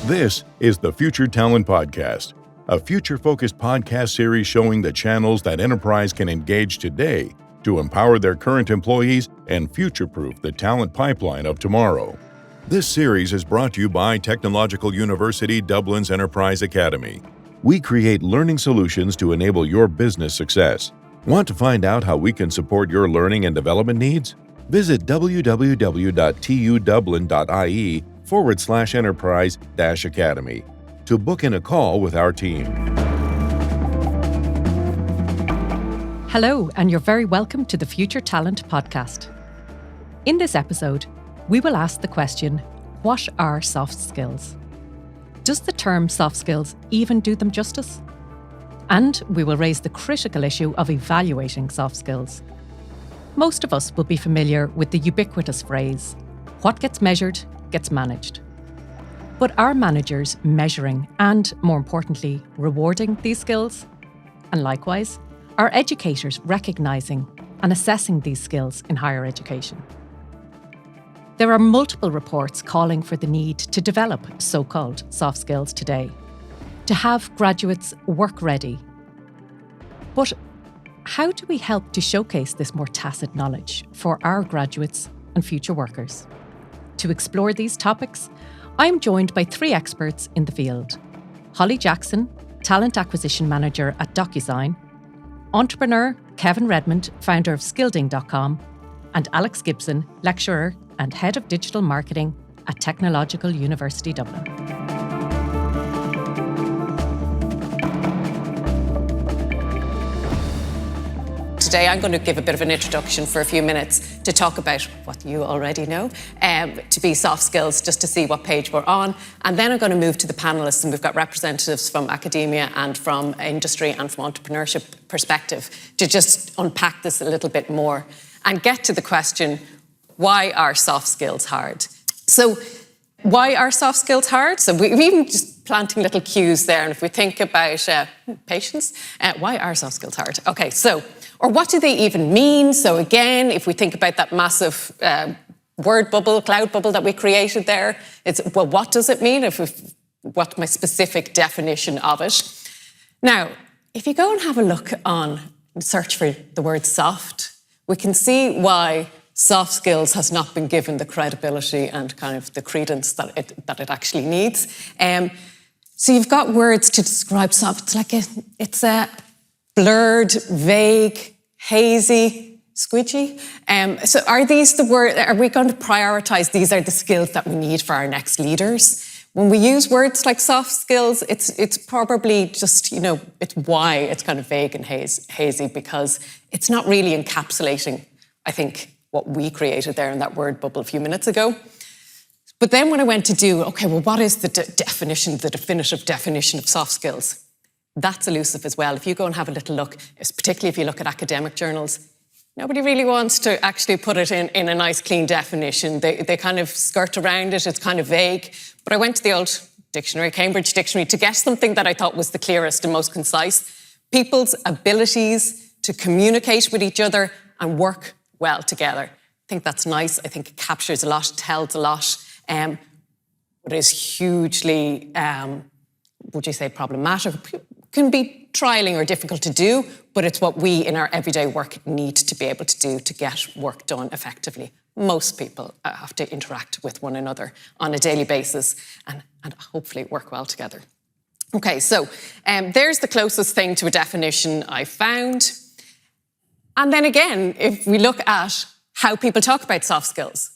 This is the Future Talent Podcast, a future-focused podcast series showing the channels that enterprise can engage today to empower their current employees and future-proof the talent pipeline of tomorrow. This series is brought to you by Technological University Dublin's Enterprise Academy. We create learning solutions to enable your business success. Want to find out how we can support your learning and development needs? Visit www.tudublin.ie/enterprise-academy to book in a call with our team. Hello, and you're very welcome to the Future Talent Podcast. In this episode, we will ask the question, what are soft skills? Does the term soft skills even do them justice? And we will raise the critical issue of evaluating soft skills. Most of us will be familiar with the ubiquitous phrase, what gets measured gets managed. But are managers measuring and, more importantly, rewarding these skills? And likewise, are educators recognising and assessing these skills in higher education? There are multiple reports calling for the need to develop so-called soft skills today, to have graduates work ready. But how do we help to showcase this more tacit knowledge for our graduates and future workers? To explore these topics, I'm joined by three experts in the field. Holly Jackson, Talent Acquisition Manager at DocuSign, entrepreneur Kevin Redmond, founder of Skilding.com, and Alex Gibson, lecturer and Head of Digital Marketing at Technological University Dublin. Today I'm going to give a bit of an introduction for a few minutes to talk about what you already know, to be soft skills, just to see what page we're on. And then I'm going to move to the panellists, and we've got representatives from academia and from industry and from entrepreneurship perspective to just unpack this a little bit more and get to the question, why are soft skills hard? So why are soft skills hard? So we've even just planting little cues there. And if we think about patience, why are soft skills hard? Okay, so, or what do they even mean? So again, if we think about that massive word bubble, cloud bubble that we created there, it's, well, what does it mean? What's my specific definition of it? Now, if you go and have a look on, search for the word soft, we can see why soft skills has not been given the credibility and kind of the credence that it actually needs. So you've got words to describe soft. It's a blurred, vague, hazy, squidgy. So are these the word? Are we going to prioritise these are the skills that we need for our next leaders? When we use words like soft skills, it's probably just, it's why it's kind of vague and hazy, because it's not really encapsulating, I think, what we created there in that word bubble a few minutes ago. But then when I went to do, okay, well, what is the definitive definition of soft skills? That's elusive as well. If you go and have a little look, particularly if you look at academic journals, nobody really wants to actually put it in a nice, clean definition. They kind of skirt around it. It's kind of vague. But I went to the old dictionary, Cambridge Dictionary, to get something that I thought was the clearest and most concise. People's abilities to communicate with each other and work well together. I think that's nice. I think it captures a lot, tells a lot. What is hugely, would you say, problematic, can be trialing or difficult to do, but it's what we in our everyday work need to be able to do to get work done effectively. Most people have to interact with one another on a daily basis and hopefully work well together. Okay, so there's the closest thing to a definition I found. And then again, if we look at how people talk about soft skills,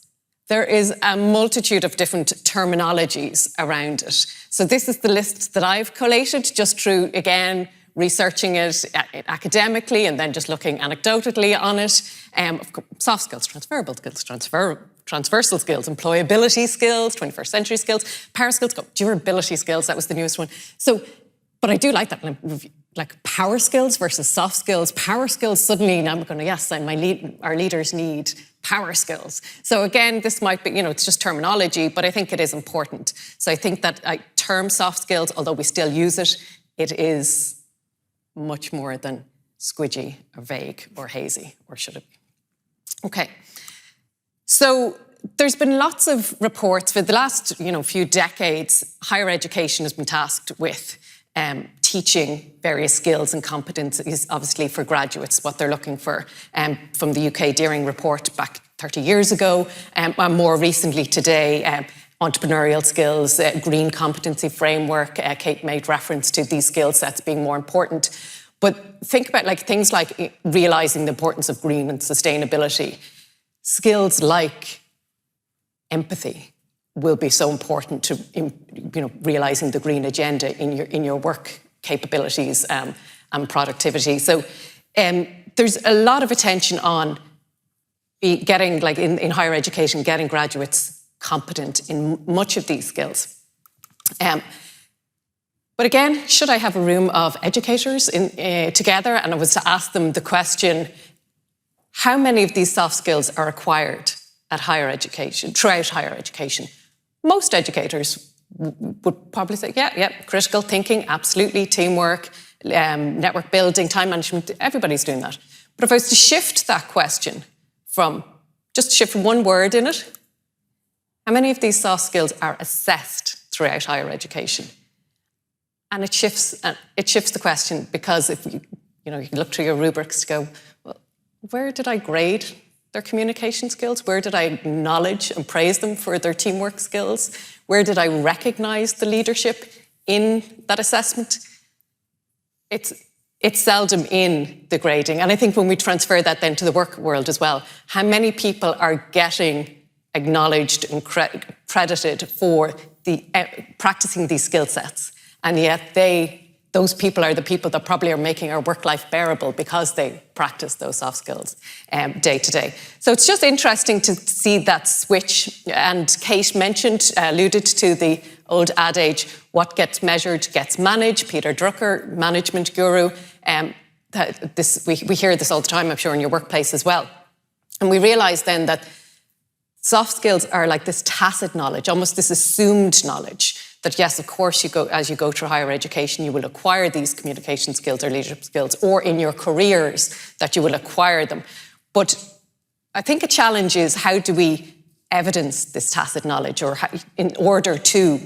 there is a multitude of different terminologies around it. So this is the list that I've collated just through, again, researching it academically and then just looking anecdotally on it. Soft skills, transferable skills, transversal skills, employability skills, 21st century skills, power skills, durability skills, that was the newest one. So, but I do like that. Like power skills versus soft skills. Power skills, suddenly now I'm going to, yes, our leaders need power skills. So again, this might be, it's just terminology, but I think it is important. So I think that term soft skills, although we still use it, it is much more than squidgy or vague or hazy, or should it be? Okay. So there's been lots of reports for the last few decades. Higher education has been tasked with teaching various skills and competencies, obviously for graduates, what they're looking for. From the UK Deering report back 30 years ago, and more recently today, entrepreneurial skills, green competency framework. Kate made reference to these skill sets being more important. But think about things like realising the importance of green and sustainability. Skills like empathy will be so important to realising the green agenda in your work capabilities and productivity. So there's a lot of attention on getting, in higher education, getting graduates competent in much of these skills. But again, should I have a room of educators together and I was to ask them the question, how many of these soft skills are acquired at higher education, throughout higher education? Most educators would probably say, yeah, critical thinking, absolutely, teamwork, network building, time management, everybody's doing that. But if I was to shift that question just shift one word in it, how many of these soft skills are assessed throughout higher education? And it shifts the question, because if you look through your rubrics to go, well, where did I grade their communication skills? Where did I acknowledge and praise them for their teamwork skills? Where did I recognise the leadership in that assessment? It's seldom in the grading. And I think when we transfer that then to the work world as well, how many people are getting acknowledged and credited for practicing these skill sets? And yet those people are the people that probably are making our work life bearable because they practice those soft skills day to day. So it's just interesting to see that switch. And Kate alluded to the old adage, what gets measured gets managed. Peter Drucker, management guru. We hear this all the time, I'm sure, in your workplace as well. And we realise then that soft skills are like this tacit knowledge, almost this assumed knowledge, that yes, of course, as you go through higher education, you will acquire these communication skills or leadership skills, or in your careers that you will acquire them. But I think a challenge is, how do we evidence this tacit knowledge, or in order to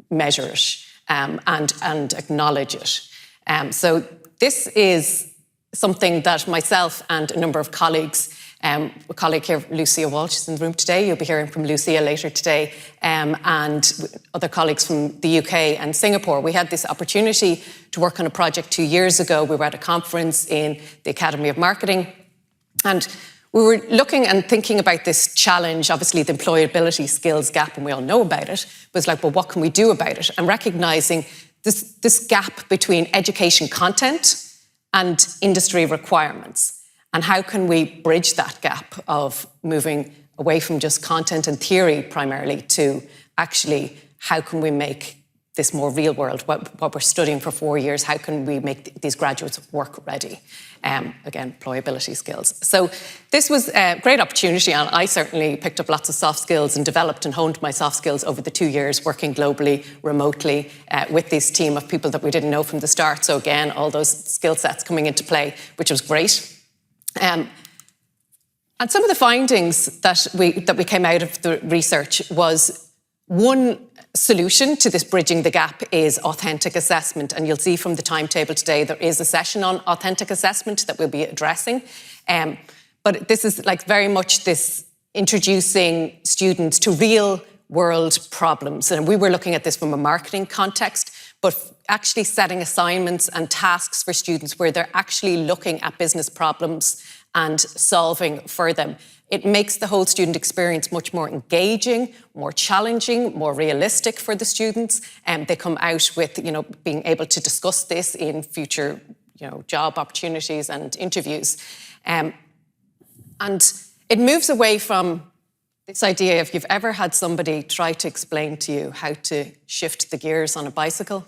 measure it and acknowledge it? So this is something that myself and a number of colleagues, a colleague here, Lucia Walsh, is in the room today. You'll be hearing from Lucia later today, and other colleagues from the UK and Singapore. We had this opportunity to work on a project 2 years ago. We were at a conference in the Academy of Marketing, and we were looking and thinking about this challenge, obviously the employability skills gap, and we all know about it, but it's like, well, what can we do about it? And recognising this gap between education content and industry requirements. And how can we bridge that gap of moving away from just content and theory primarily to actually how can we make this more real world, what we're studying for 4 years, how can we make these graduates work ready? Again, employability skills. So this was a great opportunity, and I certainly picked up lots of soft skills and developed and honed my soft skills over the 2 years working globally, remotely, with this team of people that we didn't know from the start. So again, all those skill sets coming into play, which was great. And some of the findings that we came out of the research was, one solution to this bridging the gap is authentic assessment. And you'll see from the timetable today, there is a session on authentic assessment that we'll be addressing. But this is very much this introducing students to real world problems. And we were looking at this from a marketing context, but actually setting assignments and tasks for students where they're actually looking at business problems and solving for them. It makes the whole student experience much more engaging, more challenging, more realistic for the students. And they come out with, being able to discuss this in future, job opportunities and interviews. And it moves away from this idea, if you've ever had somebody try to explain to you how to shift the gears on a bicycle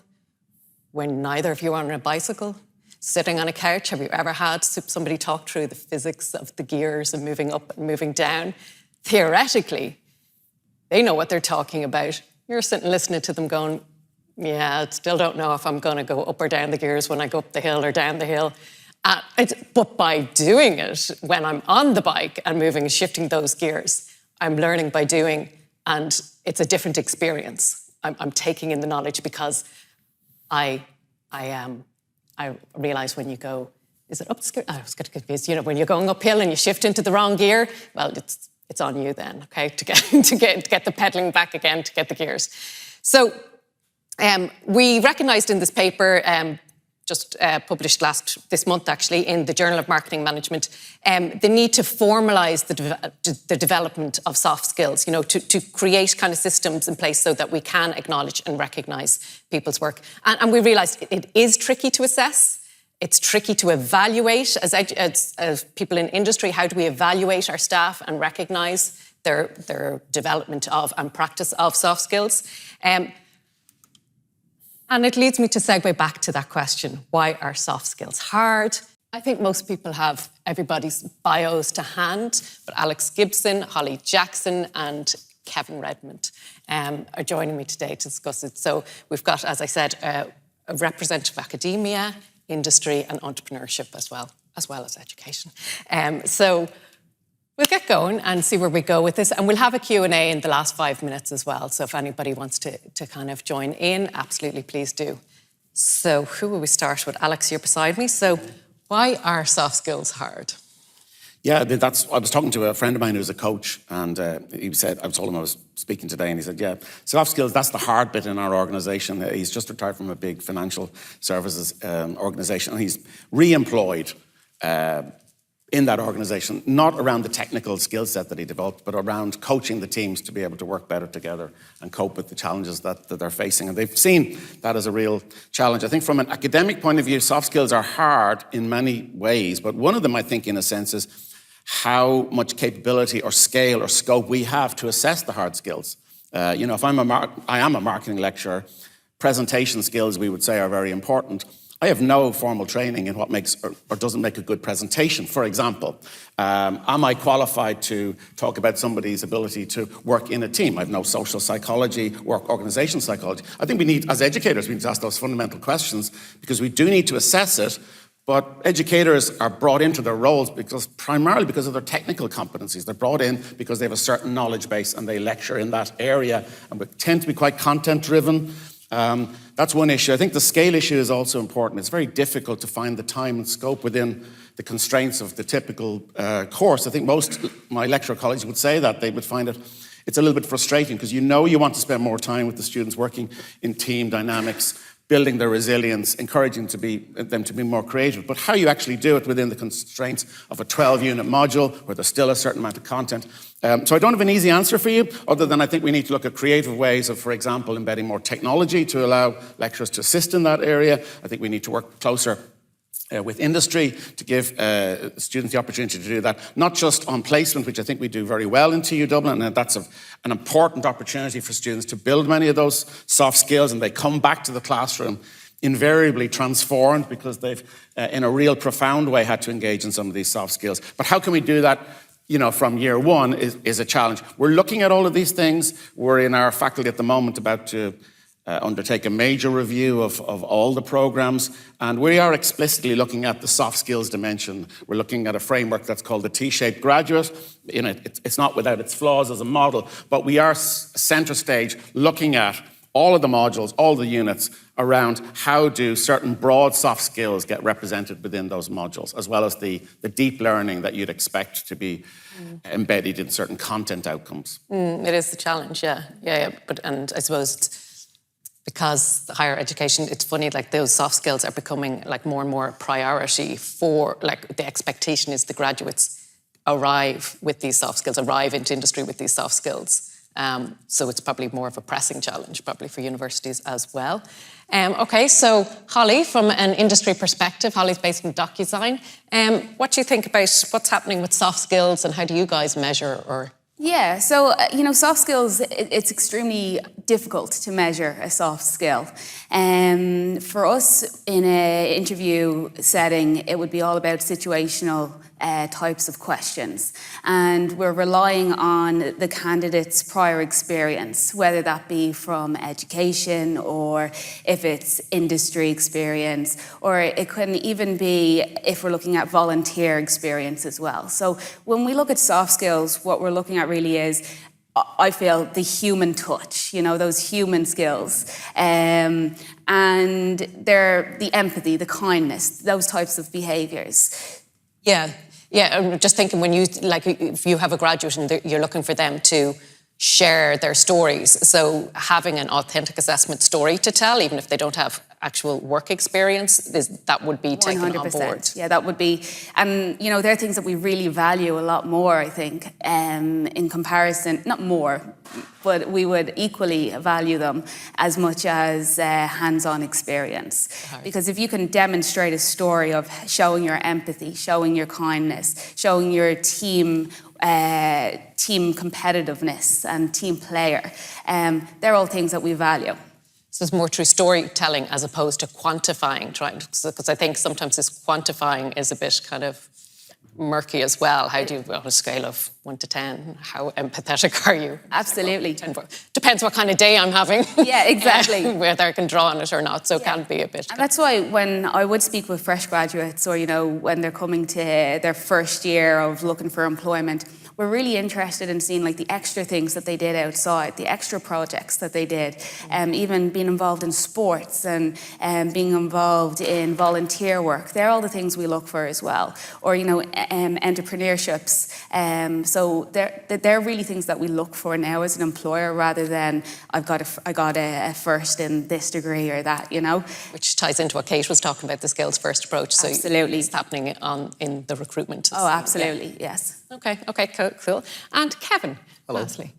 when neither of you are on a bicycle, sitting on a couch, have you ever had somebody talk through the physics of the gears and moving up and moving down? Theoretically, they know what they're talking about. You're sitting listening to them going, yeah, I still don't know if I'm going to go up or down the gears when I go up the hill or down the hill. But by doing it, when I'm on the bike and moving and shifting those gears, I'm learning by doing, and it's a different experience. I'm taking in the knowledge because I realise when you go, is it up the skirt? I was getting confused. You know, when you're going uphill and you shift into the wrong gear, well, it's on you then, okay, to get the pedaling back again, to get the gears. So we recognised in this paper, just published this month actually, in the Journal of Marketing Management, the need to formalise the development of soft skills, you know, to create kind of systems in place so that we can acknowledge and recognise people's work. And we realised it is tricky to assess. It's tricky to evaluate as people in industry. How do we evaluate our staff and recognise their development of and practice of soft skills? And it leads me to segue back to that question, why are soft skills hard? I think most people have everybody's bios to hand, but Alex Gibson, Holly Jackson and Kevin Redmond are joining me today to discuss it. So we've got, as I said, a representative of academia, industry and entrepreneurship as well as education. So we'll get going and see where we go with this. And we'll have a Q&A in the last 5 minutes as well. So if anybody wants to kind of join in, absolutely, please do. So who will we start with? Alex, you're beside me. So why are soft skills hard? Yeah, I was talking to a friend of mine who's a coach, and he said, I told him I was speaking today, and he said, yeah, soft skills, that's the hard bit in our organisation. He's just retired from a big financial services organisation, and he's re-employed in that organisation, not around the technical skill set that he developed, but around coaching the teams to be able to work better together and cope with the challenges that they're facing. And they've seen that as a real challenge. I think from an academic point of view, soft skills are hard in many ways, but one of them, I think, in a sense, is how much capability or scale or scope we have to assess the hard skills. You know, if I am a marketing lecturer, presentation skills, we would say, are very important. I have no formal training in what makes or doesn't make a good presentation. For example, am I qualified to talk about somebody's ability to work in a team? I have no social psychology, work organization psychology. I think we need, as educators, we need to ask those fundamental questions because we do need to assess it. But educators are brought into their roles primarily because of their technical competencies. They're brought in because they have a certain knowledge base and they lecture in that area, and we tend to be quite content-driven. That's one issue. I think the scale issue is also important. It's very difficult to find the time and scope within the constraints of the typical course. I think most of my lecturer colleagues would say that. They would find it's a little bit frustrating because you want to spend more time with the students working in team dynamics, building their resilience, encouraging them to be more creative. But how you actually do it within the constraints of a 12-unit module where there's still a certain amount of content. So I don't have an easy answer for you, other than I think we need to look at creative ways of, for example, embedding more technology to allow lecturers to assist in that area. I think we need to work closer with industry to give students the opportunity to do that, not just on placement, which I think we do very well in TU Dublin, and that's an important opportunity for students to build many of those soft skills, and they come back to the classroom invariably transformed because they've, in a real profound way, had to engage in some of these soft skills. But how can we do that? You know, from year one is a challenge. We're looking at all of these things. We're in our faculty at the moment about to undertake a major review of all the programs, and we are explicitly looking at the soft skills dimension. We're looking at a framework that's called the T-shaped graduate. You know, it's not without its flaws as a model, but we are center stage looking at all of the modules, all the units around how do certain broad soft skills get represented within those modules, as well as the deep learning that you'd expect to be embedded in certain content outcomes. It is the challenge, yeah. And I suppose because the higher education, it's funny, like those soft skills are becoming like more and more a priority for, like the expectation is the graduates arrive with these soft skills, arrive into industry with these soft skills. So it's probably more of a pressing challenge, probably for universities as well. Okay, so Holly, from an industry perspective, Holly's based in DocuSign. What do you think about what's happening with soft skills and how do you guys measure or... Yeah, so, soft skills, it's extremely difficult to measure a soft skill. For us, in an interview setting, it would be all about situational types of questions. And we're relying on the candidate's prior experience, whether that be from education or if it's industry experience, or it can even be if we're looking at volunteer experience as well. So when we look at soft skills, what we're looking at really is, I feel, the human touch, those human skills. And they're the empathy, the kindness, those types of behaviours. Yeah, I'm just thinking when if you have a graduate and you're looking for them to share their stories, so having an authentic assessment story to tell, even if they don't have actual work experience, that would be taken 100%. On board. Yeah, that would be, and they're things that we really value a lot more, I think, in comparison, not more, but we would equally value them as much as hands-on experience. Right. Because if you can demonstrate a story of showing your empathy, showing your kindness, showing your team competitiveness and team player, they're all things that we value. So it's more through storytelling as opposed to quantifying, because I think sometimes this quantifying is a bit kind of murky as well. How do you, on a scale of 1 to 10, how empathetic are you? Absolutely. Depends what kind of day I'm having. Yeah, exactly. Whether I can draw on it or not, so it can be a bit. And that's why when I would speak with fresh graduates, or when they're coming to their first year of looking for employment, we're really interested in seeing the extra things that they did outside, the extra projects that they did, even being involved in sports and being involved in volunteer work. They're all the things we look for as well. Or, entrepreneurships. So they're really things that we look for now as an employer, rather than I got a first in this degree or that, Which ties into what Kate was talking about, the skills first approach. So absolutely. It's happening in the recruitment. Oh, absolutely, yes. Okay, cool. And Kevin, hello. Lastly,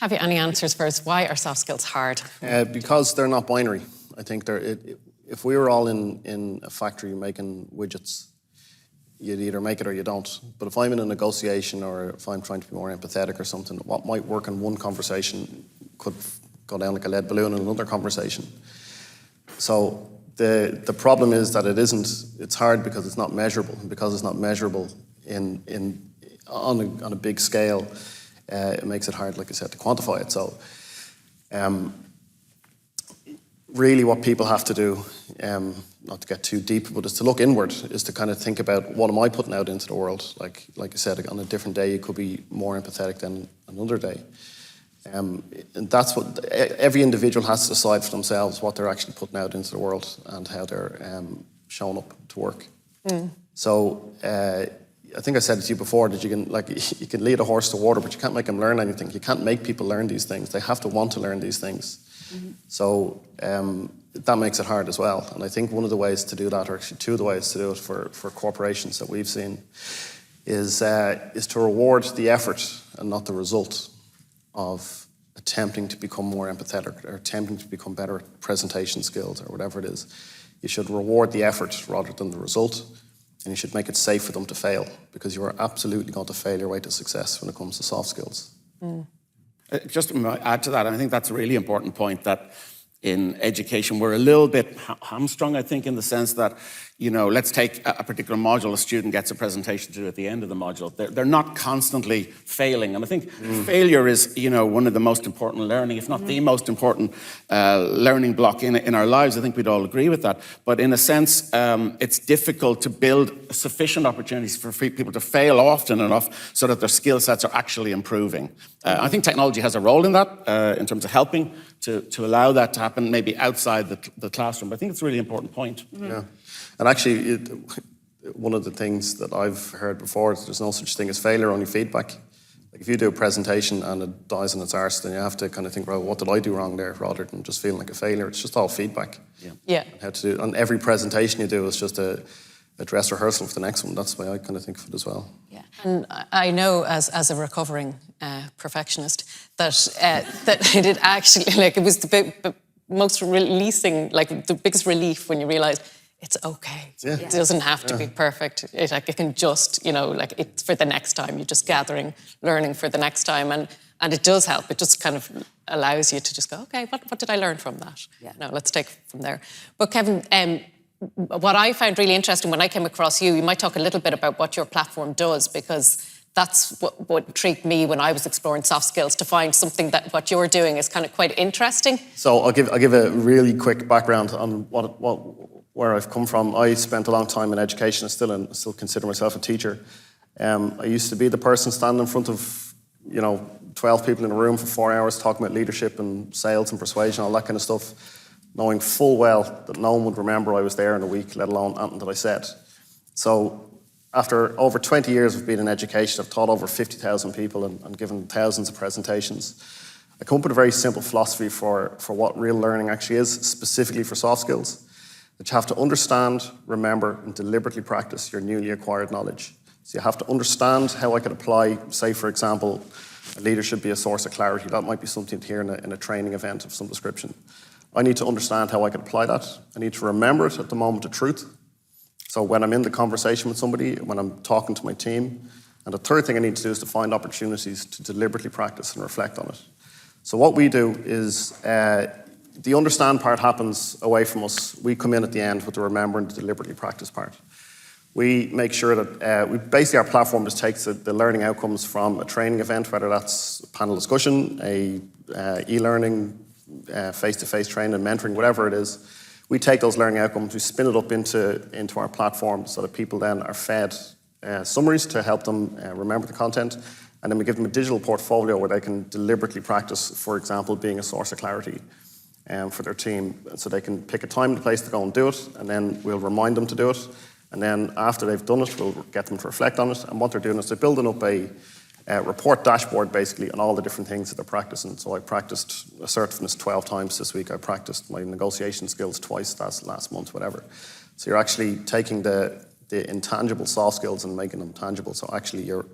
have you any answers for us? Why are soft skills hard? Because they're not binary. I think if we were all in a factory making widgets, you'd either make it or you don't. But if I'm in a negotiation, or if I'm trying to be more empathetic or something, what might work in one conversation could go down like a lead balloon in another conversation. So the problem is that it's hard because it's not measurable. And because it's not measurable on a big scale, it makes it hard, like I said, to quantify it. So really what people have to do, not to get too deep, but is to look inward, is to kind of think about, what am I putting out into the world? Like I said, on a different day you could be more empathetic than another day. And that's what every individual has to decide for themselves, what they're actually putting out into the world and how they're showing up to work. So I think I said it to you before, that you can lead a horse to water, but you can't make them learn anything. You can't make people learn these things. They have to want to learn these things. Mm-hmm. So that makes it hard as well. And I think one of the ways to do that, or actually two of the ways to do it for corporations that we've seen, is to reward the effort and not the result of attempting to become more empathetic or attempting to become better at presentation skills or whatever it is. You should reward the effort rather than the result. And you should make it safe for them to fail, because you are absolutely going to fail your way to success when it comes to soft skills. Just to add to that, I think that's a really important point, that in education we're a little bit hamstrung, I think, in the sense that, let's take a particular module, a student gets a presentation to do at the end of the module. They're not constantly failing. And I think failure is, one of the most important learning, if not the most important learning block in our lives. I think we'd all agree with that. But in a sense, it's difficult to build sufficient opportunities for people to fail often enough so that their skill sets are actually improving. I think technology has a role in that, in terms of helping to allow that to happen, maybe outside the classroom. But I think it's a really important point. Yeah. And actually, one of the things that I've heard before is there's no such thing as failure, only feedback. Like if you do a presentation and it dies in its arse, then you have to kind of think, well, what did I do wrong there, rather than just feeling like a failure. It's just all feedback. Yeah. And how to do it. And every presentation you do is just a dress rehearsal for the next one. That's the way I kind of think of it as well. Yeah. And I know as a recovering perfectionist that it actually, it was the most releasing, the biggest relief when you realise it's okay. Yeah. It doesn't have to be perfect. It can just, it's for the next time. You're just gathering, learning for the next time. And it does help. It just kind of allows you to just go, okay, what did I learn from that? Yeah. Now let's take it from there. But Kevin, what I found really interesting when I came across you, you might talk a little bit about what your platform does, because that's what intrigued me when I was exploring soft skills, to find something that what you're doing is kind of quite interesting. So I'll give a really quick background on where I've come from. I spent a long time in education. I still consider myself a teacher. I used to be the person standing in front of 12 people in a room for 4 hours talking about leadership and sales and persuasion, all that kind of stuff, knowing full well that no one would remember I was there in a week, let alone anything that I said. So after over 20 years of being in education, I've taught over 50,000 people and given thousands of presentations. I come up with a very simple philosophy for what real learning actually is, specifically for soft skills, that you have to understand, remember, and deliberately practice your newly acquired knowledge. So you have to understand how I could apply, say, for example, a leader should be a source of clarity. That might be something to hear in a training event of some description. I need to understand how I could apply that. I need to remember it at the moment of truth. So when I'm in the conversation with somebody, when I'm talking to my team. And the third thing I need to do is to find opportunities to deliberately practice and reflect on it. So what we do is, the understand part happens away from us. We come in at the end with the remember and the deliberately practice part. We make sure that basically our platform just takes the learning outcomes from a training event, whether that's a panel discussion, e-learning, face-to-face training, mentoring, whatever it is. We take those learning outcomes, we spin it up into our platform so that people then are fed summaries to help them remember the content, and then we give them a digital portfolio where they can deliberately practice, for example, being a source of clarity for their team. So they can pick a time and a place to go and do it, and then we'll remind them to do it. And then after they've done it, we'll get them to reflect on it. And what they're doing is they're building up a report dashboard, basically, on all the different things that they're practicing. So I practiced assertiveness 12 times this week. I practiced my negotiation skills twice last month, whatever. So you're actually taking the intangible soft skills and making them tangible. So actually you're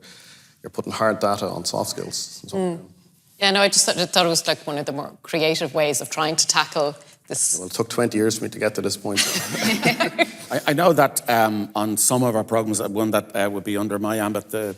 putting hard data on soft skills. Yeah, no, I just thought it was like one of the more creative ways of trying to tackle this. Well, it took 20 years for me to get to this point. I know that on some of our programs, one that would be under my ambit, the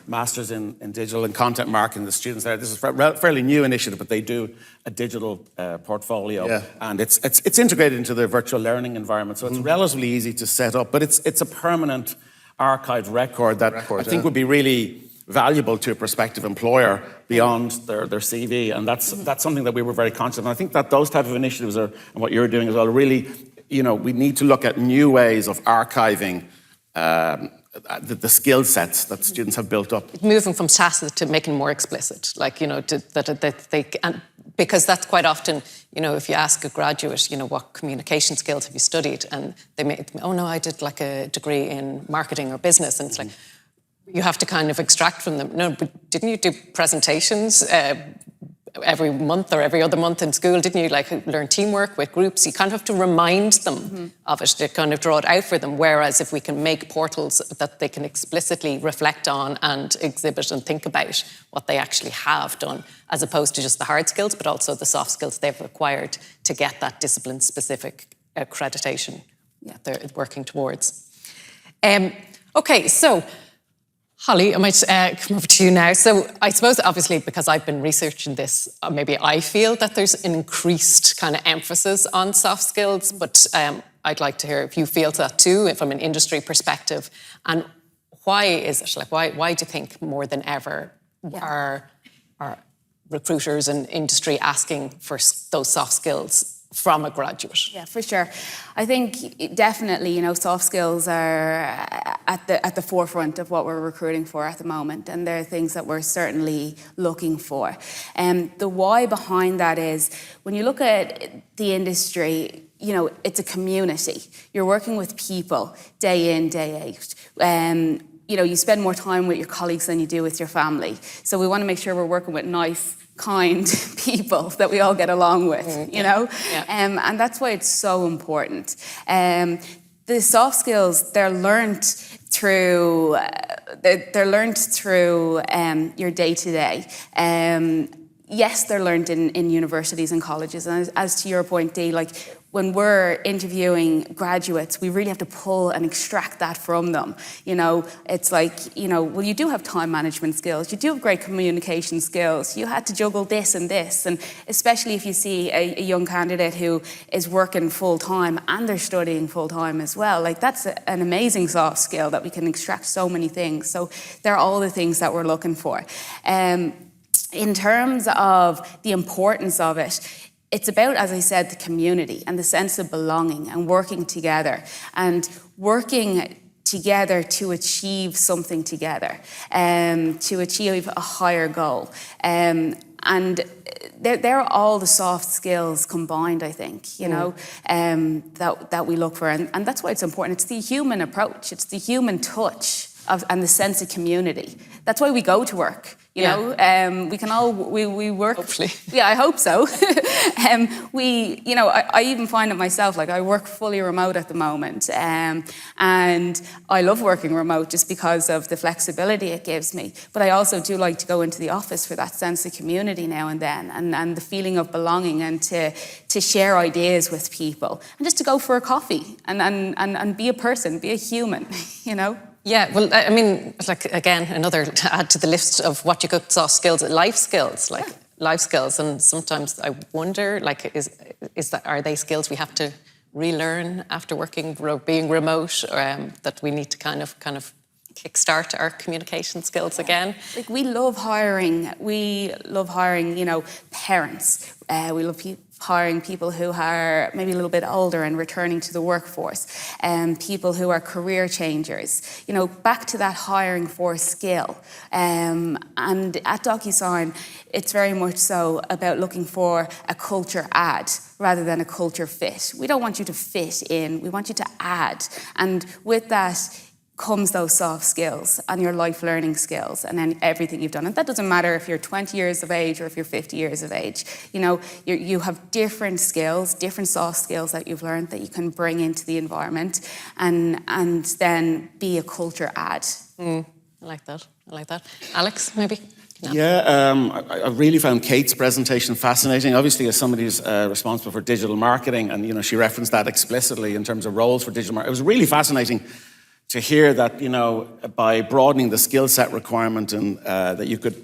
Masters in Digital and Content Marketing, the students there, this is a fairly new initiative, but they do a digital portfolio. Yeah. And it's integrated into the virtual learning environment, so it's relatively easy to set up, but it's a permanent archived record that I think would be really valuable to a prospective employer beyond their CV, and that's something that we were very conscious of. And I think that those type of initiatives and what you're doing as well, really, we need to look at new ways of archiving the skill sets that students have built up. Moving from tacit to making more explicit, because that's quite often, if you ask a graduate, what communication skills have you studied, and they may, oh no, I did like a degree in marketing or business, and it's like, you have to kind of extract from them. No, but didn't you do presentations every month or every other month in school? Didn't you learn teamwork with groups? You kind of have to remind them of it, to kind of draw it out for them. Whereas if we can make portals that they can explicitly reflect on and exhibit and think about what they actually have done, as opposed to just the hard skills, but also the soft skills they've acquired to get that discipline-specific accreditation they're working towards. Okay, so Holly, I might come over to you now. So I suppose, obviously, because I've been researching this, maybe I feel that there's an increased kind of emphasis on soft skills, but I'd like to hear if you feel that too, from an industry perspective. And why is it? Why do you think more than ever are recruiters and industry asking for those soft skills from a graduate? Yeah, for sure. I think definitely, soft skills are at the forefront of what we're recruiting for at the moment, and they're things that we're certainly looking for. The why behind that is, when you look at the industry, it's a community. You're working with people day in, day out. You spend more time with your colleagues than you do with your family. So we want to make sure we're working with nice, kind people that we all get along with, and that's why it's so important. The soft skills, they're learned through your day-to-day. Yes, they're learned in universities and colleges, and as to your point, Dee, when we're interviewing graduates, we really have to pull and extract that from them. You know, it's like, you know, well, you do have time management skills, you do have great communication skills, you had to juggle this and this, and especially if you see a young candidate who is working full-time and they're studying full-time as well, like that's an amazing soft skill that we can extract so many things. So they're all the things that we're looking for. In terms of the importance of it, it's about, as I said, the community and the sense of belonging and working together to achieve something together, to achieve a higher goal. And they're all the soft skills combined, I think, you know, that we look for. And that's why it's important. It's the human approach. It's the human touch and the sense of community. That's why we go to work. You know, we can all, we work. Hopefully. Yeah, I hope so. You know, I even find it myself, like I work fully remote at the moment. And I love working remote just because of the flexibility it gives me. But I also do like to go into the office for that sense of community now and then, and the feeling of belonging, and to share ideas with people, and just to go for a coffee and be a person, be a human, you know? Yeah, well, I mean, like, again, another to add to the list of what you could soft skills, life skills, like life skills. And sometimes I wonder, like, are they skills we have to relearn after being remote, that we need to kind of kickstart our communication skills again? Like, we love hiring, you know, parents. We love hiring people who are maybe a little bit older and returning to the workforce, and people who are career changers. You know, back to that hiring for skill. And at DocuSign, it's very much so about looking for a culture add rather than a culture fit. We don't want you to fit in, we want you to add. And with that comes those soft skills and your life learning skills and then everything you've done. And that doesn't matter if you're 20 years of age or if you're 50 years of age. You know, you have different skills, different soft skills that you've learned that you can bring into the environment and then be a culture add. I like that. Alex, maybe? No. Yeah, I really found Kate's presentation fascinating. Obviously, as somebody who's responsible for digital marketing, and, you know, she referenced that explicitly in terms of roles for digital marketing. It was really fascinating to hear that, you know, by broadening the skill set requirement and that you could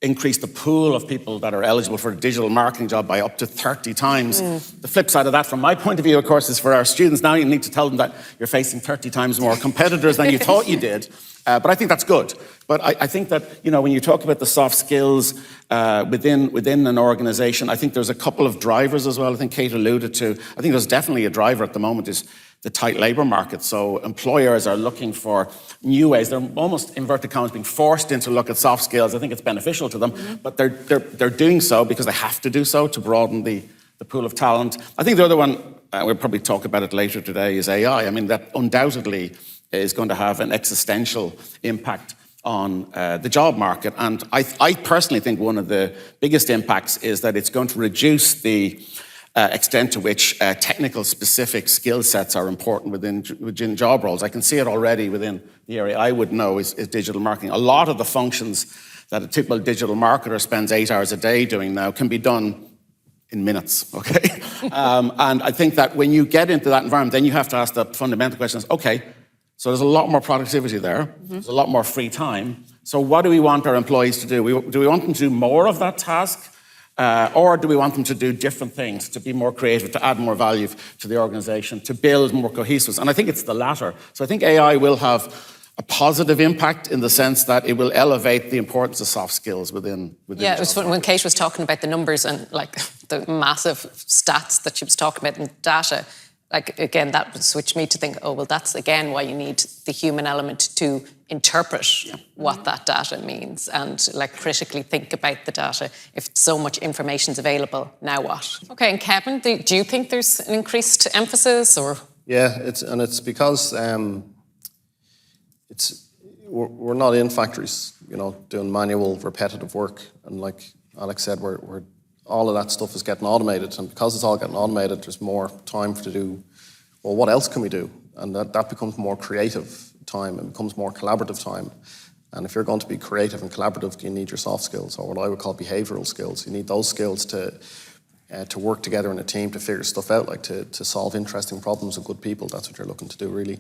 increase the pool of people that are eligible for a digital marketing job by up to 30 times. The flip side of that, from my point of view, of course, is for our students. Now you need to tell them that you're facing 30 times more competitors than you thought you did. But I think that's good. But I think that, you know, when you talk about the soft skills within an organization, I think there's a couple of drivers as well. I think Kate alluded to. I think there's definitely a driver at the moment is the tight labour market. So employers are looking for new ways. They're almost, inverted commas, being forced into look at soft skills. I think it's beneficial to them, but they're doing so because they have to do so to broaden the pool of talent. I think the other one, we'll probably talk about it later today, is AI. I mean, that undoubtedly is going to have an existential impact on the job market. And I personally think one of the biggest impacts is that it's going to reduce the extent to which technical specific skill sets are important within job roles. I can see it already within the area I would know is digital marketing. A lot of the functions that a typical digital marketer spends 8 hours a day doing now can be done in minutes, okay? And I think that when you get into that environment, then you have to ask the fundamental questions, okay, so there's a lot more productivity there, there's a lot more free time, so what do we want our employees to do? Do we want them to do more of that task? Or do we want them to do different things, to be more creative, to add more value to the organisation, to build more cohesiveness? And I think it's the latter. So I think AI will have a positive impact in the sense that it will elevate the importance of soft skills within yeah, it was fun when Kate was talking about the numbers and like the massive stats that she was talking about and data. Like, again, that switched me to think, oh, well, that's, again, why you need the human element to interpret what that data means and, like, critically think about the data. If so much information's available, now what? Okay, and Kevin, do you think there's an increased emphasis or...? Yeah, it's because we're not in factories, you know, doing manual, repetitive work. And like Alex said, we're all of that stuff is getting automated, and because it's all getting automated, there's more time to do, well, what else can we do? And that becomes more creative time, and becomes more collaborative time. And if you're going to be creative and collaborative, you need your soft skills, or what I would call behavioural skills. You need those skills to to work together in a team to figure stuff out, like to solve interesting problems with good people. That's what you're looking to do, really.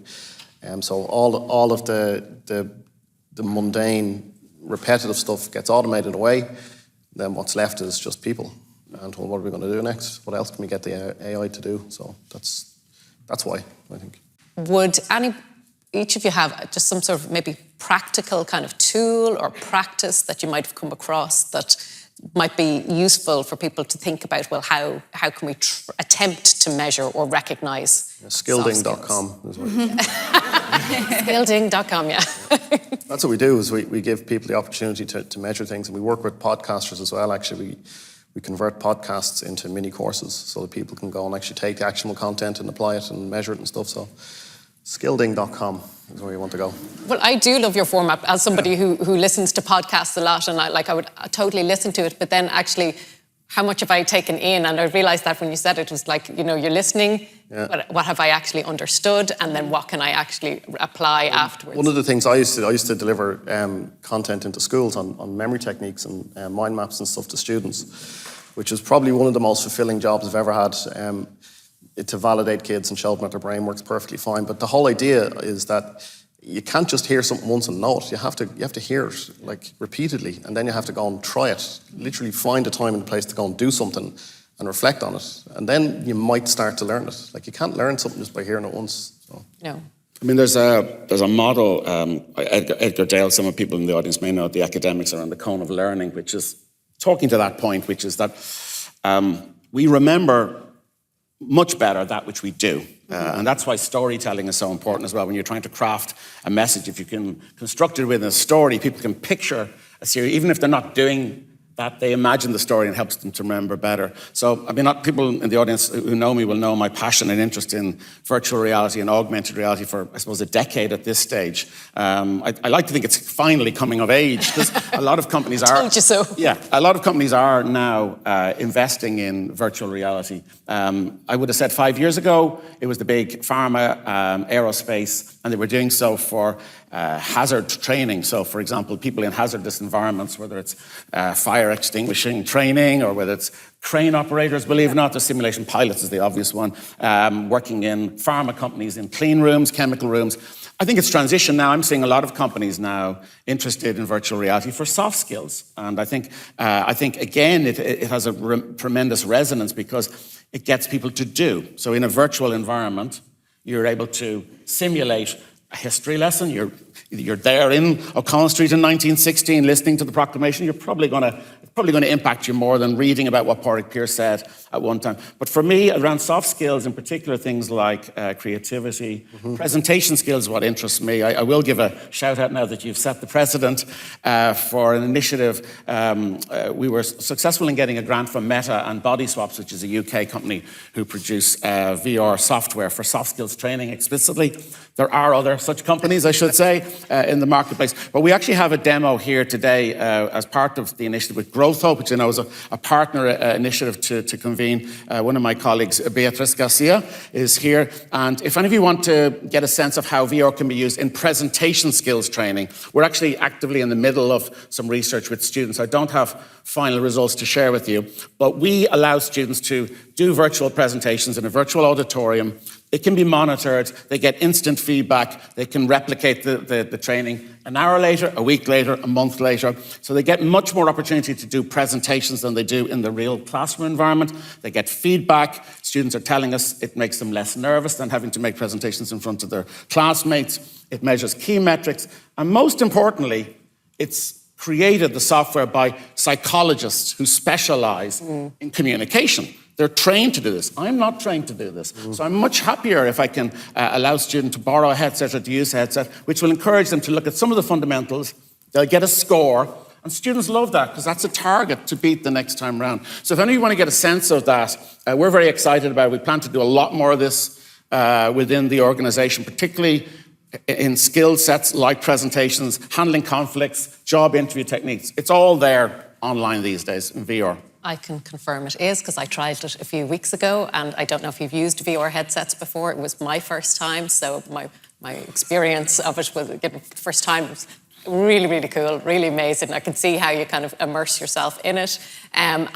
So all of the mundane, repetitive stuff gets automated away. Then what's left is just people. And well, what are we going to do next? What else can we get the AI to do? So that's why, I think. Would each of you have just some sort of maybe practical kind of tool or practice that you might have come across that might be useful for people to think about, well, how can we attempt to measure or recognise? Skillding.com is what Skillding.com, yeah. That's what we do, is we give people the opportunity to measure things, and we work with podcasters as well. Actually, we convert podcasts into mini courses so that people can go and actually take the actionable content and apply it and measure it and stuff. So skillding.com is where you want to go. Well, I do love your format as somebody who listens to podcasts a lot, and I would totally listen to it, but then actually how much have I taken in? And I realised that when you said it was like, you're listening, but what have I actually understood, and then what can I actually apply afterwards? One of the things I used to deliver content into schools on memory techniques and mind maps and stuff to students, which is probably one of the most fulfilling jobs I've ever had, to validate kids and show them that their brain works perfectly fine. But the whole idea is that you can't just hear something once and know it. You have to hear it like repeatedly, and then you have to go and try it. Literally find a time and place to go and do something and reflect on it, and then you might start to learn it. Like, you can't learn something just by hearing it once. So. No. I mean, there's a model, Edgar Dale, some of the people in the audience may know the academics around the cone of learning, which is talking to that point, which is that we remember much better that which we do. And that's why storytelling is so important as well. When you're trying to craft a message, if you can construct it within a story, people can picture a series, even if they're not doing that, they imagine the story and helps them to remember better. So, I mean, people in the audience who know me will know my passion and interest in virtual reality and augmented reality for, I suppose, a decade at this stage. I like to think it's finally coming of age, because a lot of companies are... Told you so. Yeah, a lot of companies are now investing in virtual reality. I would have said 5 years ago, it was the big pharma, aerospace, and they were doing so for hazard training. So, for example, people in hazardous environments, whether it's fire extinguishing training or whether it's crane operators, believe it or not, the simulation pilots is the obvious one, working in pharma companies, in clean rooms, chemical rooms. I think it's transition now. I'm seeing a lot of companies now interested in virtual reality for soft skills. And I think again, it has a tremendous resonance because it gets people to do. So in a virtual environment, you're able to simulate a history lesson. You're there in O'Connell Street in 1916 listening to the proclamation. You're probably going to impact you more than reading about what Pádraig Pearse said at one time. But for me, around soft skills, in particular, things like creativity, presentation skills is what interests me. I will give a shout out now that you've set the precedent for an initiative. We were successful in getting a grant from Meta and Body Swaps, which is a UK company who produce VR software for soft skills training explicitly. There are other such companies, I should say, in the marketplace. But we actually have a demo here today as part of the initiative with Growth Hope, which I know is a partner initiative to convene. One of my colleagues, Beatriz Garcia, is here. And if any of you want to get a sense of how VR can be used in presentation skills training, we're actually actively in the middle of some research with students. I don't have final results to share with you, but we allow students to do virtual presentations in a virtual auditorium. It can be monitored, they get instant feedback, they can replicate the training an hour later, a week later, a month later. So they get much more opportunity to do presentations than they do in the real classroom environment. They get feedback. Students are telling us it makes them less nervous than having to make presentations in front of their classmates. It measures key metrics. And most importantly, it's created the software by psychologists who specialize in communication. They're trained to do this. I'm not trained to do this. So I'm much happier if I can allow students to borrow a headset or to use a headset, which will encourage them to look at some of the fundamentals. They'll get a score. And students love that because that's a target to beat the next time round. So if any of you want to get a sense of that, we're very excited about it. We plan to do a lot more of this within the organization, particularly in skill sets like presentations, handling conflicts, job interview techniques. It's all there online these days in VR. I can confirm it is, because I tried it a few weeks ago, and I don't know if you've used VR headsets before. It was my first time, so my experience of it was, first time, was Really, really cool, really amazing. I can see how you kind of immerse yourself in it. And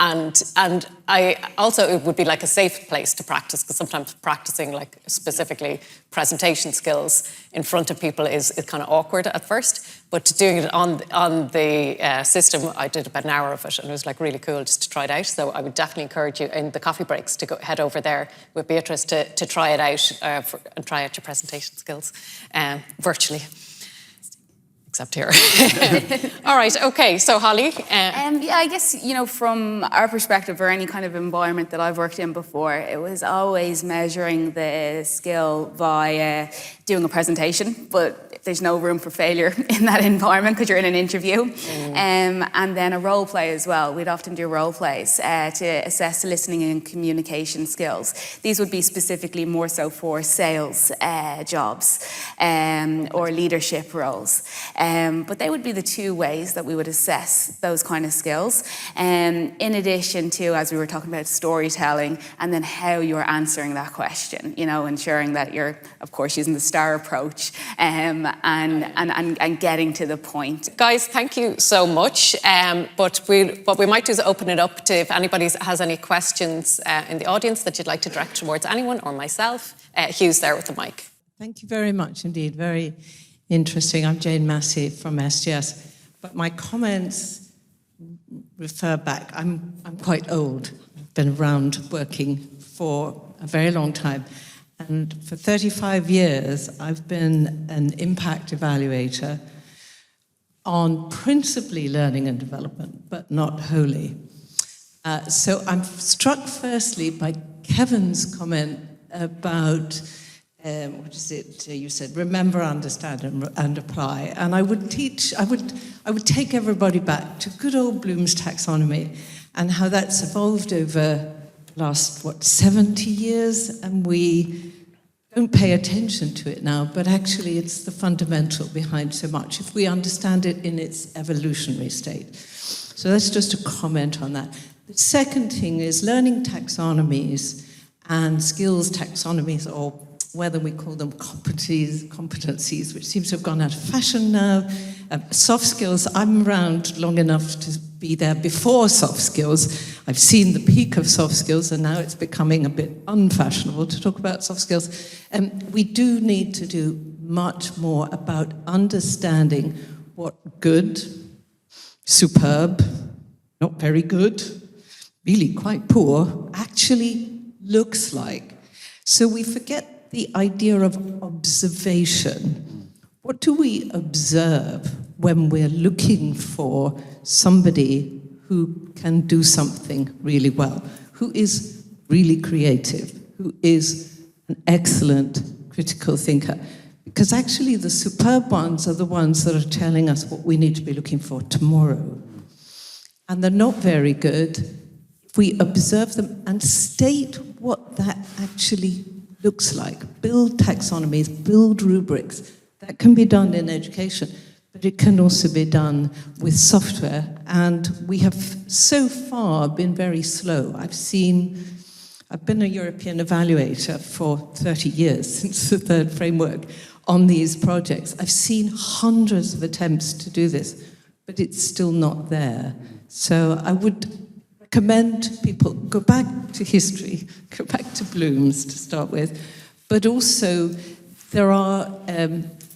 I also, it would be like a safe place to practice, because sometimes practicing like specifically presentation skills in front of people is kind of awkward at first. But doing it on the system, I did about an hour of it, and it was like really cool just to try it out. So I would definitely encourage you in the coffee breaks to head over there with Beatrice to try it out and try out your presentation skills virtually. Except here. All right, okay, so Holly. Yeah, I guess, from our perspective, or any kind of environment that I've worked in before, it was always measuring the skill via doing a presentation, but there's no room for failure in that environment because you're in an interview. And then a role play as well. We'd often do role plays to assess listening and communication skills. These would be specifically more so for sales jobs or leadership roles. But they would be the two ways that we would assess those kind of skills. In addition to, as we were talking about, storytelling, and then how you're answering that question, ensuring that you're, of course, using the STAR approach and getting to the point. Guys, thank you so much. But what we might do is open it up to if anybody has any questions in the audience that you'd like to direct towards anyone or myself. Hugh's there with the mic. Thank you very much indeed. Very interesting. I'm Jane Massey from SGS, but my comments refer back. I'm quite old. I've been around working for a very long time, and for 35 years I've been an impact evaluator on principally learning and development, but not wholly. So I'm struck firstly by Kevin's comment about what is it? You said, remember, understand, and apply. And I would take everybody back to good old Bloom's taxonomy and how that's evolved over the last, 70 years, and we don't pay attention to it now, but actually it's the fundamental behind so much, if we understand it in its evolutionary state. So that's just a comment on that. The second thing is learning taxonomies and skills taxonomies, or whether we call them competencies, which seems to have gone out of fashion now. Soft skills, I'm around long enough to be there before soft skills. I've seen the peak of soft skills, and now it's becoming a bit unfashionable to talk about soft skills. We do need to do much more about understanding what good, superb, not very good, really quite poor, actually looks like. So we forget the idea of observation. What do we observe when we're looking for somebody who can do something really well, who is really creative, who is an excellent critical thinker? Because actually the superb ones are the ones that are telling us what we need to be looking for tomorrow. And they're not very good if we observe them and state what that actually looks like. Build taxonomies, build rubrics. That can be done in education, but it can also be done with software. And we have so far been very slow. I've been a European evaluator for 30 years, since the third framework, on these projects. I've seen hundreds of attempts to do this, but it's still not there. So I would recommend people go back to history, go back to Bloom's to start with, but also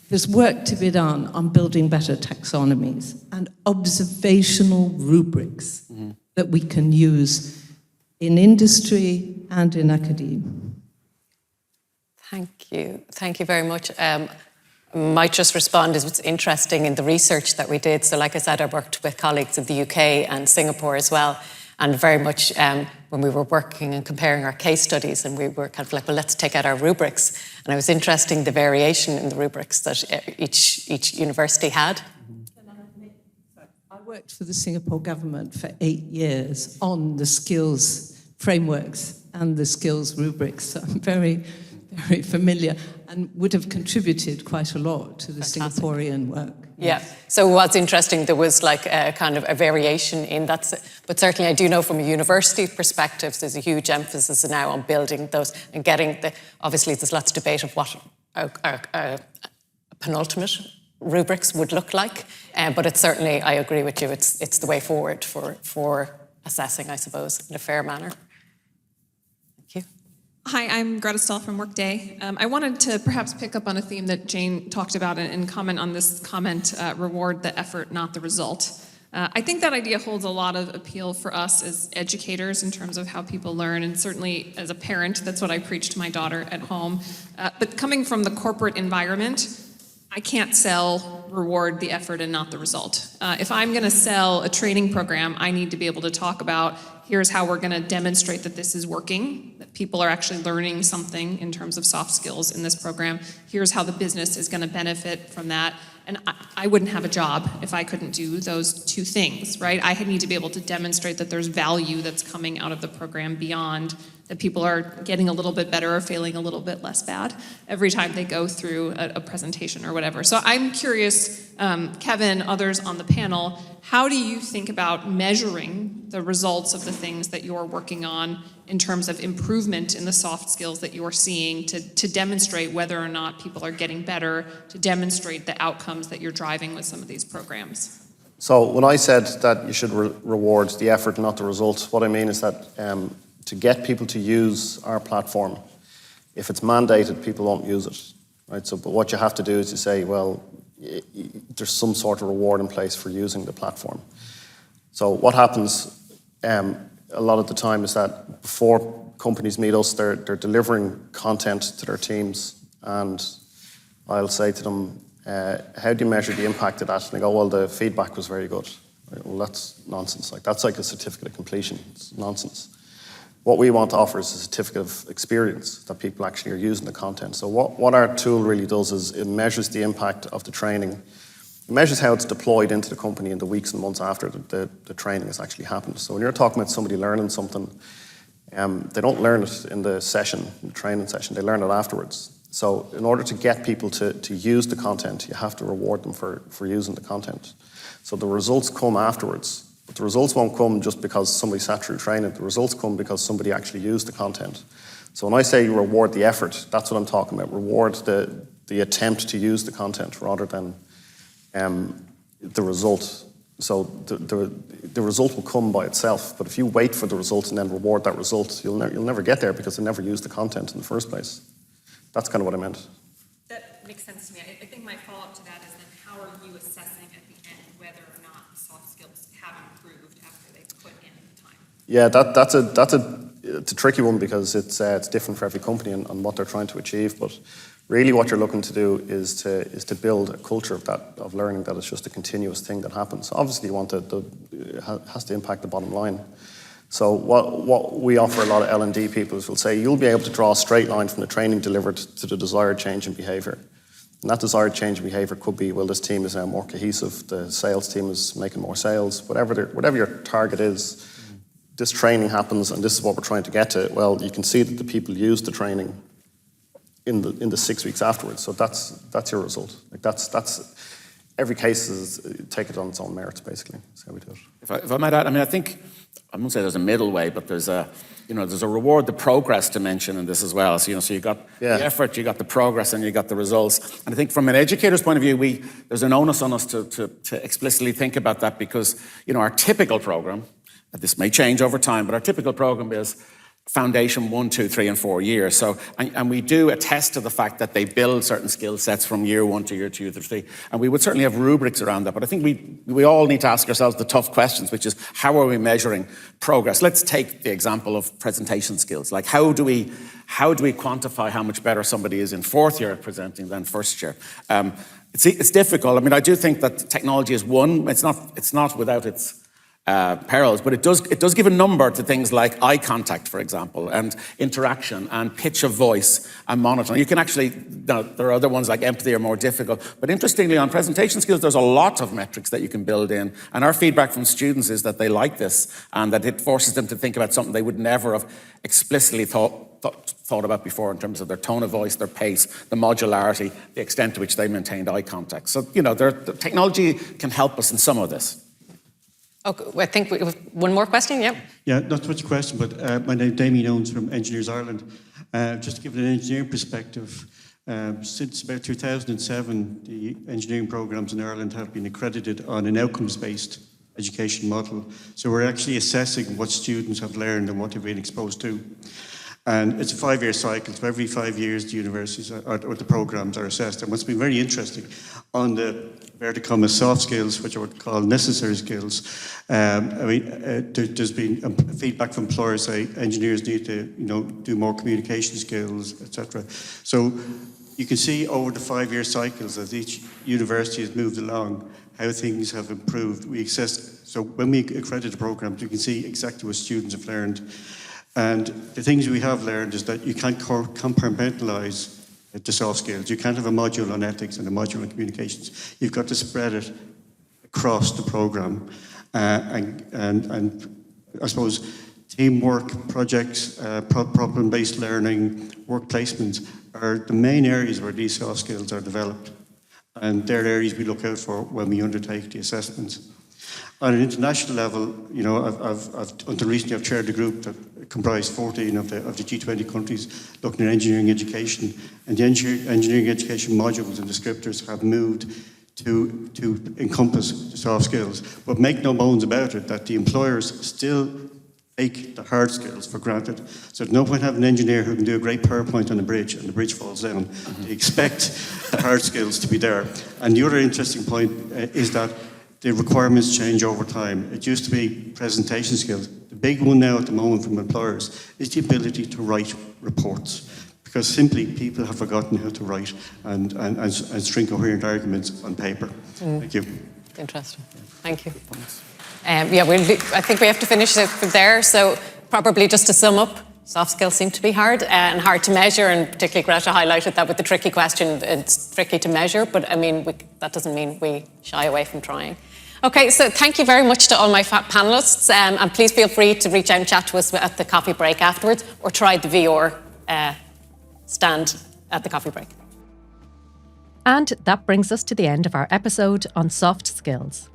there's work to be done on building better taxonomies and observational rubrics that we can use in industry and in academia. Thank you very much. I might just respond is what's interesting in the research that we did. So like I said, I worked with colleagues in the UK and Singapore as well. And very much when we were working and comparing our case studies, and we were kind of like, well, let's take out our rubrics. And it was interesting the variation in the rubrics that each university had. I worked for the Singapore government for 8 years on the skills frameworks and the skills rubrics. So I'm very, very familiar and would have contributed quite a lot to the Singaporean work. Yeah. So what's interesting, there was like a kind of a variation in that. But certainly I do know from a university perspective, there's a huge emphasis now on building those and getting obviously there's lots of debate of what a penultimate rubrics would look like. But it's certainly, I agree with you, it's the way forward for assessing, I suppose, in a fair manner. Thank you. Hi, I'm Greta Stahl from Workday. I wanted to perhaps pick up on a theme that Jane talked about and comment on this comment, reward the effort, not the result. I think that idea holds a lot of appeal for us as educators in terms of how people learn, and certainly as a parent, that's what I preach to my daughter at home. But coming from the corporate environment, I can't sell reward the effort and not the result. If I'm going to sell a training program, I need to be able to talk about here's how we're going to demonstrate that this is working, that people are actually learning something in terms of soft skills in this program. Here's how the business is going to benefit from that. And I wouldn't have a job if I couldn't do those two things, right? I need to be able to demonstrate that there's value that's coming out of the program beyond that people are getting a little bit better or feeling a little bit less bad every time they go through a presentation or whatever. So I'm curious, Kevin, others on the panel, how do you think about measuring the results of the things that you're working on in terms of improvement in the soft skills that you're seeing to demonstrate whether or not people are getting better, to demonstrate the outcomes that you're driving with some of these programs? So when I said that you should reward the effort, not the result, what I mean is that to get people to use our platform, if it's mandated, people won't use it, right? So, but what you have to do is to say, well, there's some sort of reward in place for using the platform. So what happens a lot of the time is that before companies meet us, they're delivering content to their teams, and I'll say to them, how do you measure the impact of that? And they go, well, the feedback was very good. Right? Well, that's nonsense. That's like a certificate of completion. It's nonsense. What we want to offer is a certificate of experience that people actually are using the content. So what our tool really does is it measures the impact of the training. It measures how it's deployed into the company in the weeks and months after the training has actually happened. So when you're talking about somebody learning something, they don't learn it in the session, the training session, they learn it afterwards. So in order to get people to use the content, you have to reward them for using the content. So the results come afterwards. But the results won't come just because somebody sat through training. The results come because somebody actually used the content. So when I say reward the effort, that's what I'm talking about. Reward the attempt to use the content rather than the result. So the result will come by itself. But if you wait for the result and then reward that result, you'll never get there because they never used the content in the first place. That's kind of what I meant. That makes sense to me. I think my follow-up to that is then how are you assessing at the end whether or not soft skills have improved after they've put in the time? Yeah, it's a tricky one because it's different for every company and what they're trying to achieve. But really, what you're looking to do is to build a culture of learning that is just a continuous thing that happens. Obviously, you want it has to impact the bottom line. So what we offer a lot of L&D people is we'll say you'll be able to draw a straight line from the training delivered to the desired change in behaviour. And that desired change in behaviour could be, well, this team is now more cohesive, the sales team is making more sales, whatever your target is, this training happens and this is what we're trying to get to. Well, you can see that the people use the training in the 6 weeks afterwards. So that's your result. Like that's every case is take it on its own merits, basically. That's how we do it. If I might add, I think I won't say there's a middle way, but there's a reward the progress dimension in this as well. So you got the effort, you got the progress, and you got the results. And I think from an educator's point of view, there's an onus on us to explicitly think about that because our typical program, this may change over time, but our typical program is foundation 1, 2, 3, and 4 years. So, and we do attest to the fact that they build certain skill sets from year 1 to year 2 to 3. And we would certainly have rubrics around that. But I think we all need to ask ourselves the tough questions, which is how are we measuring progress? Let's take the example of presentation skills. Like how do we quantify how much better somebody is in 4th year at presenting than 1st year? It's difficult. I do think that technology is one. It's not without its perils, but it does give a number to things like eye contact, for example, and interaction and pitch of voice and monitoring. You can actually, there are other ones like empathy are more difficult, but interestingly on presentation skills, there's a lot of metrics that you can build in, and our feedback from students is that they like this and that it forces them to think about something they would never have explicitly thought about before in terms of their tone of voice, their pace, the modularity, the extent to which they maintained eye contact. So, the technology can help us in some of this. Okay, I think we have one more question, yeah? Yeah, not so much a question, but my name is Damien Owens from Engineers Ireland. Just to give it an engineering perspective, Since about 2007, the engineering programs in Ireland have been accredited on an outcomes-based education model. So we're actually assessing what students have learned and what they've been exposed to. And it's a 5-year cycle, so every 5 years the universities or the programs are assessed. And what's been very interesting on the verticum of soft skills, which I would call necessary skills, there's been feedback from employers say engineers need to do more communication skills, etc. So you can see over the 5-year cycles as each university has moved along how things have improved. We assess, so when we accredit the programs, you can see exactly what students have learned. And the things we have learned is that you can't compartmentalise the soft skills. You can't have a module on ethics and a module on communications. You've got to spread it across the programme. And I suppose teamwork, projects, problem-based learning, work placements are the main areas where these soft skills are developed. And they're areas we look out for when we undertake the assessments. On an international level, until recently I've chaired a group that comprised 14 of the G20 countries looking at engineering education, and the engineering education modules and descriptors have moved to encompass the soft skills. But make no bones about it that the employers still take the hard skills for granted. So there's no point having an engineer who can do a great PowerPoint on a bridge and the bridge falls down. They expect the hard skills to be there. And the other interesting point is that the requirements change over time. It used to be presentation skills. The big one now at the moment from employers is the ability to write reports, because simply people have forgotten how to write and string coherent arguments on paper. Thank you. Interesting. Thank you. I think we have to finish it there. So probably just to sum up, soft skills seem to be hard and hard to measure, and particularly Greta highlighted that with the tricky question. It's tricky to measure, but I mean, that doesn't mean we shy away from trying. Okay, so thank you very much to all my panellists, and please feel free to reach out and chat to us at the coffee break afterwards, or try the VR stand at the coffee break. And that brings us to the end of our episode on soft skills.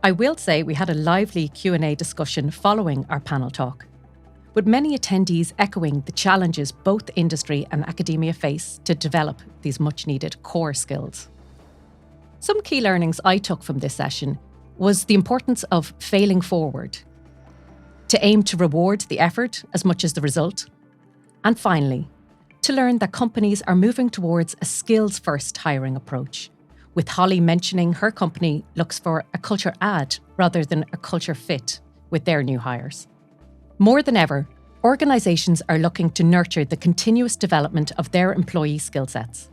I will say we had a lively Q&A discussion following our panel talk, with many attendees echoing the challenges both industry and academia face to develop these much-needed core skills. Some key learnings I took from this session was the importance of failing forward, to aim to reward the effort as much as the result, and finally, to learn that companies are moving towards a skills-first hiring approach, with Holly mentioning her company looks for a culture add rather than a culture fit with their new hires. More than ever, organisations are looking to nurture the continuous development of their employee skill sets.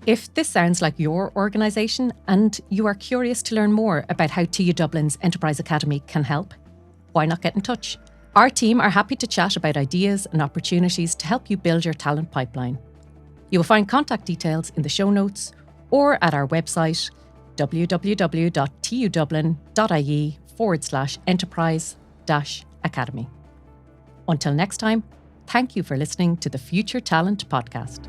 If this sounds like your organisation and you are curious to learn more about how TU Dublin's Enterprise Academy can help, why not get in touch? Our team are happy to chat about ideas and opportunities to help you build your talent pipeline. You will find contact details in the show notes or at our website www.tudublin.ie/enterprise-academy. Until next time, thank you for listening to the Future Talent Podcast.